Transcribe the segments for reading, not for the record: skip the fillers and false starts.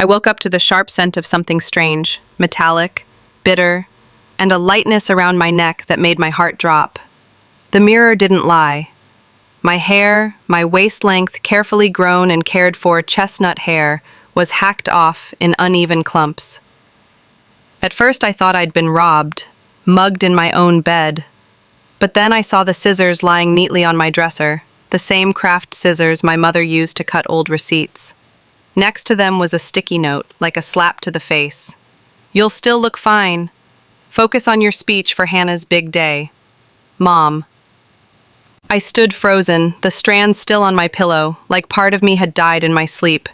I woke up to the sharp scent of something strange, metallic, bitter, and a lightness around my neck that made my heart drop. The mirror didn't lie. My hair, my waist-length, carefully grown and cared for chestnut hair, was hacked off in uneven clumps. At first I thought I'd been robbed, mugged in my own bed. But then I saw the scissors lying neatly on my dresser, the same craft scissors my mother used to cut old receipts. Next to them was a sticky note, like a slap to the face. "You'll still look fine. Focus on your speech for Hannah's big day. Mom." I stood frozen, the strands still on my pillow, like part of me had died in my sleep.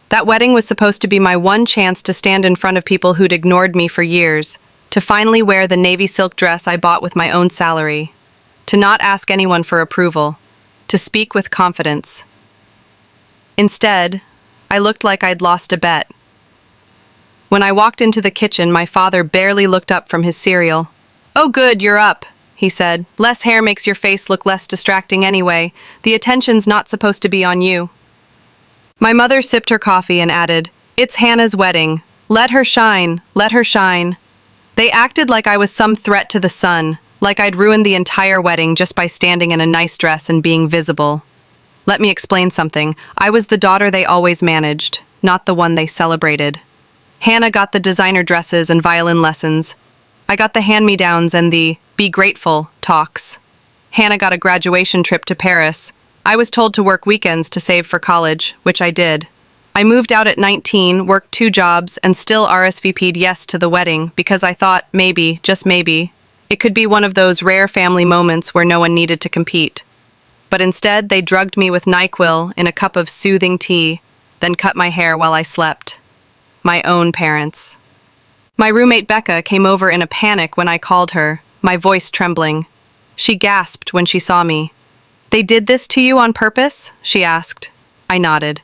That wedding was supposed to be my one chance to stand in front of people who'd ignored me for years, to finally wear the navy silk dress I bought with my own salary, to not ask anyone for approval, to speak with confidence. Instead, I looked like I'd lost a bet. When I walked into the kitchen, my father barely looked up from his cereal. "Oh good, you're up," he said. "Less hair makes your face look less distracting anyway. The attention's not supposed to be on you." My mother sipped her coffee and added, "It's Hannah's wedding. Let her shine, let her shine." They acted like I was some threat to the sun, like I'd ruined the entire wedding just by standing in a nice dress and being visible. Let me explain something. I was the daughter they always managed, not the one they celebrated. Hannah got the designer dresses and violin lessons. I got the hand-me-downs and the "be grateful" talks. Hannah got a graduation trip to Paris. I was told to work weekends to save for college, which I did. I moved out at 19, worked 2 jobs, and still RSVP'd yes to the wedding because I thought maybe, just maybe, it could be one of those rare family moments where no one needed to compete. But instead, they drugged me with NyQuil in a cup of soothing tea, then cut my hair while I slept. My own parents. My roommate Becca came over in a panic when I called her, my voice trembling. She gasped when she saw me. "They did this to you on purpose?" she asked. I nodded.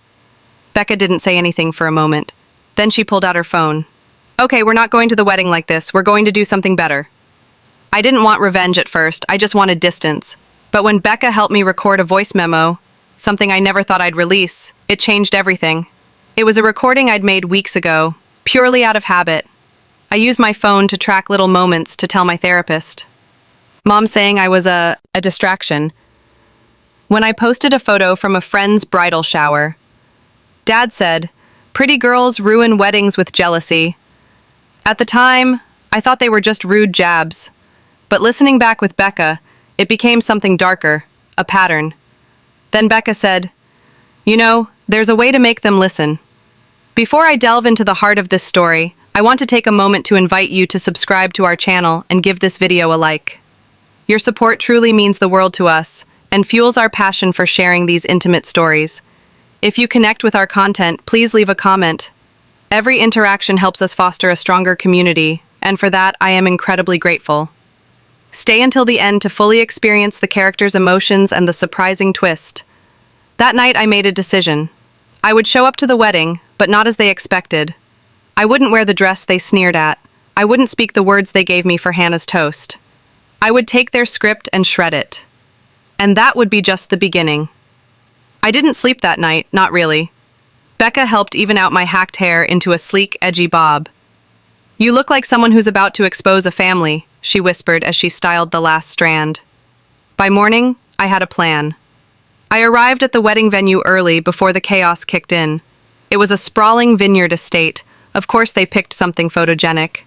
Becca didn't say anything for a moment. Then she pulled out her phone. "Okay, we're not going to the wedding like this. We're going to do something better." I didn't want revenge at first. I just wanted distance. But when Becca helped me record a voice memo, something I never thought I'd release, it changed everything. It was a recording I'd made weeks ago, purely out of habit. I used my phone to track little moments to tell my therapist. Mom saying I was a distraction. When I posted a photo from a friend's bridal shower, Dad said, "Pretty girls ruin weddings with jealousy." At the time, I thought they were just rude jabs. But listening back with Becca, it became something darker, a pattern. Then Becca said, "You know, there's a way to make them listen." Before I delve into the heart of this story, I want to take a moment to invite you to subscribe to our channel and give this video a like. Your support truly means the world to us and fuels our passion for sharing these intimate stories. If you connect with our content, please leave a comment. Every interaction helps us foster a stronger community, and for that, I am incredibly grateful. Stay until the end to fully experience the characters' emotions and the surprising twist. That night, I made a decision. I would show up to the wedding, but not as they expected. I wouldn't wear the dress they sneered at. I wouldn't speak the words they gave me for Hannah's toast. I would take their script and shred it. And that would be just the beginning. I didn't sleep that night, not really. Becca helped even out my hacked hair into a sleek, edgy bob. "You look like someone who's about to expose a family," she whispered as she styled the last strand. By morning, I had a plan. I arrived at the wedding venue early before the chaos kicked in. It was a sprawling vineyard estate. Of course they picked something photogenic.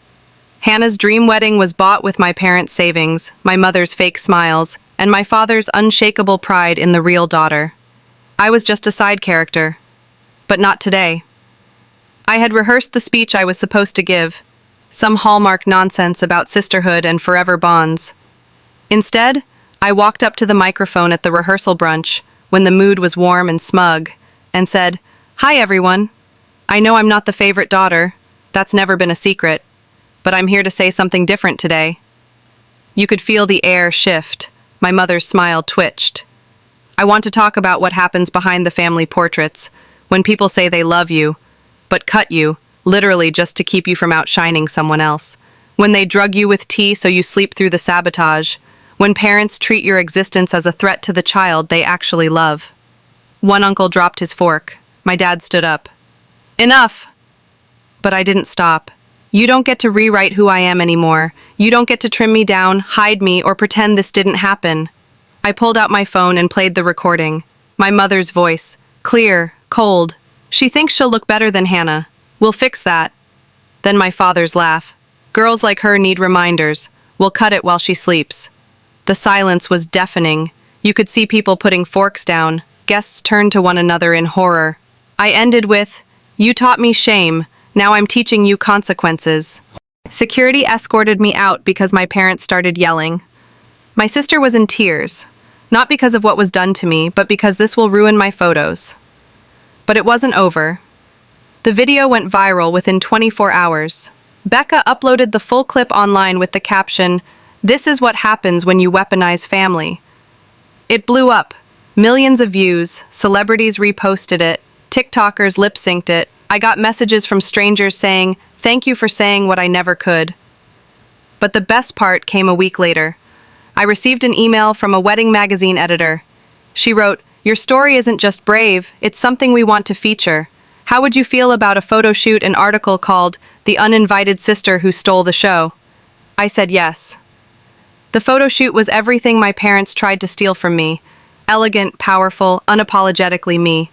Hannah's dream wedding was bought with my parents' savings, my mother's fake smiles, and my father's unshakable pride in the real daughter. I was just a side character. But not today. I had rehearsed the speech I was supposed to give, some hallmark nonsense about sisterhood and forever bonds. Instead, I walked up to the microphone at the rehearsal brunch when the mood was warm and smug, and said, "Hi everyone. I know I'm not the favorite daughter, that's never been a secret, but I'm here to say something different today." You could feel the air shift. My mother's smile twitched. "I want to talk about what happens behind the family portraits, when people say they love you, but cut you, literally just to keep you from outshining someone else. When they drug you with tea so you sleep through the sabotage. When parents treat your existence as a threat to the child they actually love." One uncle dropped his fork. My dad stood up. "Enough! But I didn't stop. You don't get to rewrite who I am anymore. You don't get to trim me down, hide me, or pretend this didn't happen. I pulled out my phone and played the recording. My mother's voice. Clear, cold. She thinks she'll look better than Hannah. We'll fix that. Then my father's laugh. Girls like her need reminders. We'll cut it while she sleeps. The silence was deafening. You could see people putting forks down. Guests turned to one another in horror. I ended with, "You taught me shame. Now I'm teaching you consequences." Security escorted me out because my parents started yelling. My sister was in tears, not because of what was done to me, but because this will ruin my photos. But it wasn't over. The video went viral within 24 hours. Becca uploaded the full clip online with the caption, "This is what happens when you weaponize family." It blew up. Millions of views, celebrities reposted it, TikTokers lip-synced it. I got messages from strangers saying, "Thank you for saying what I never could." But the best part came a week later. I received an email from a wedding magazine editor. She wrote, "Your story isn't just brave, it's something we want to feature. How would you feel about a photo shoot and article called The Uninvited Sister Who Stole the Show?" I said yes. The photo shoot was everything my parents tried to steal from me. Elegant, powerful, unapologetically me.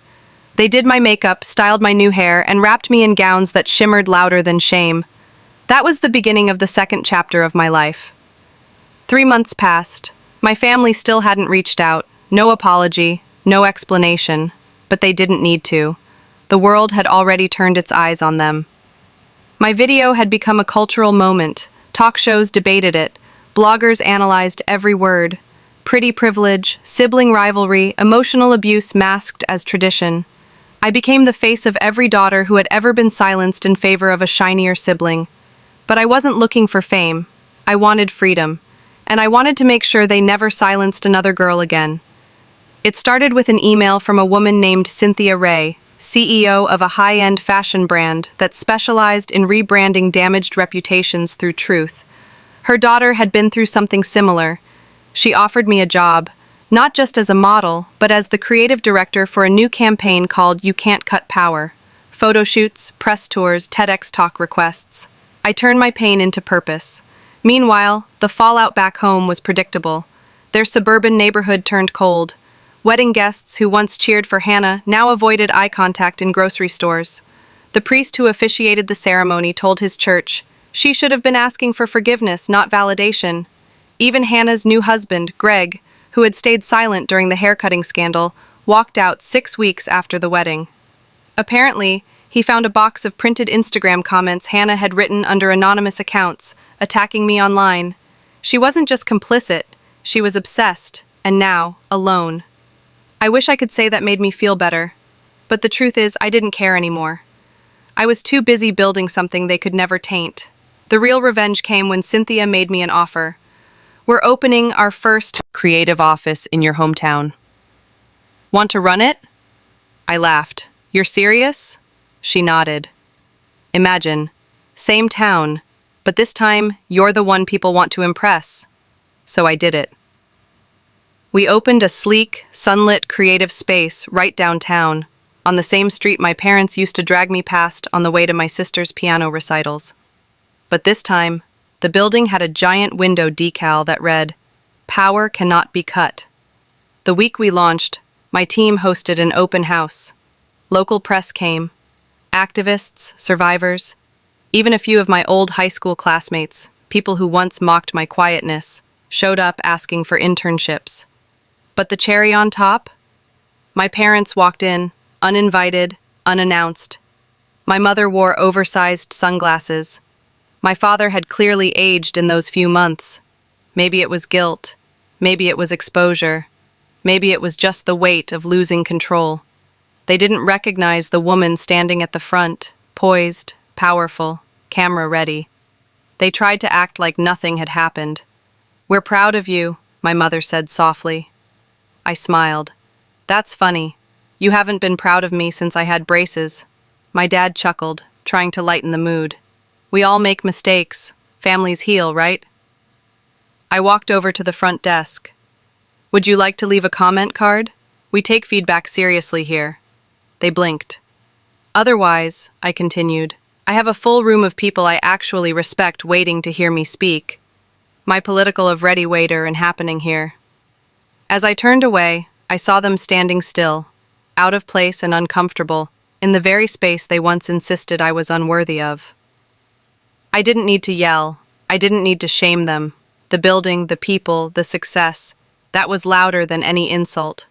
They did my makeup, styled my new hair, and wrapped me in gowns that shimmered louder than shame. That was the beginning of the second chapter of my life. 3 months passed. My family still hadn't reached out. No apology, no explanation. But they didn't need to. The world had already turned its eyes on them. My video had become a cultural moment. Talk shows debated it. Bloggers analyzed every word. Pretty privilege, sibling rivalry, emotional abuse masked as tradition. I became the face of every daughter who had ever been silenced in favor of a shinier sibling. But I wasn't looking for fame. I wanted freedom. And I wanted to make sure they never silenced another girl again. It started with an email from a woman named Cynthia Ray, CEO of a high-end fashion brand that specialized in rebranding damaged reputations through truth. Her daughter had been through something similar. She offered me a job, not just as a model, but as the creative director for a new campaign called You Can't Cut Power. Photo shoots, press tours, TEDx talk requests. I turned my pain into purpose. Meanwhile, the fallout back home was predictable. Their suburban neighborhood turned cold. Wedding guests who once cheered for Hannah now avoided eye contact in grocery stores. The priest who officiated the ceremony told his church, she should have been asking for forgiveness, not validation. Even Hannah's new husband, Greg, who had stayed silent during the haircutting scandal, walked out 6 weeks after the wedding. Apparently, he found a box of printed Instagram comments Hannah had written under anonymous accounts, attacking me online. She wasn't just complicit, she was obsessed, and now, alone. I wish I could say that made me feel better. But the truth is, I didn't care anymore. I was too busy building something they could never taint. The real revenge came when Cynthia made me an offer. We're opening our first creative office in your hometown. Want to run it? I laughed. You're serious? She nodded. Imagine, same town, but this time you're the one people want to impress. So I did it. We opened a sleek, sunlit, creative space right downtown, on the same street my parents used to drag me past on the way to my sister's piano recitals. But this time, the building had a giant window decal that read, "Power cannot be cut." The week we launched, my team hosted an open house. Local press came. Activists, survivors, even a few of my old high school classmates, people who once mocked my quietness, showed up asking for internships. But the cherry on top? My parents walked in, uninvited, unannounced. My mother wore oversized sunglasses. My father had clearly aged in those few months. Maybe it was guilt. Maybe it was exposure. Maybe it was just the weight of losing control. They didn't recognize the woman standing at the front, poised, powerful, camera ready. They tried to act like nothing had happened. "We're proud of you," my mother said softly. I smiled. "That's funny. You haven't been proud of me since I had braces." My dad chuckled, trying to lighten the mood. "We all make mistakes. Families heal, right?" I walked over to the front desk. "Would you like to leave a comment card? We take feedback seriously here." They blinked. "Otherwise," I continued, I have a full room of people I actually respect waiting to hear me speak. My political of ready waiter and happening here. As I turned away, I saw them standing still, out of place and uncomfortable, in the very space they once insisted I was unworthy of. I didn't need to yell. I didn't need to shame them. The building, the people, the success, that was louder than any insult.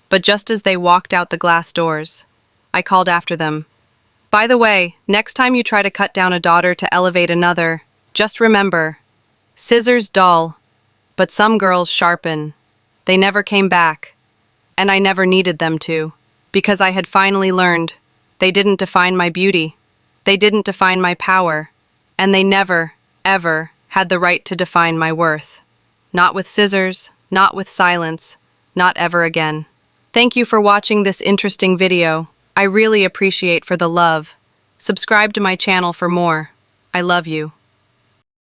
But just as they walked out the glass doors, I called after them. By the way, next time you try to cut down a daughter to elevate another, just remember, scissors dull, but some girls sharpen. They never came back, and I never needed them to, because I had finally learned they didn't define my beauty, they didn't define my power, and they never, ever had the right to define my worth. Not with scissors, not with silence, not ever again. Thank you for watching this interesting video. I really appreciate for the love. Subscribe to my channel for more. I love you.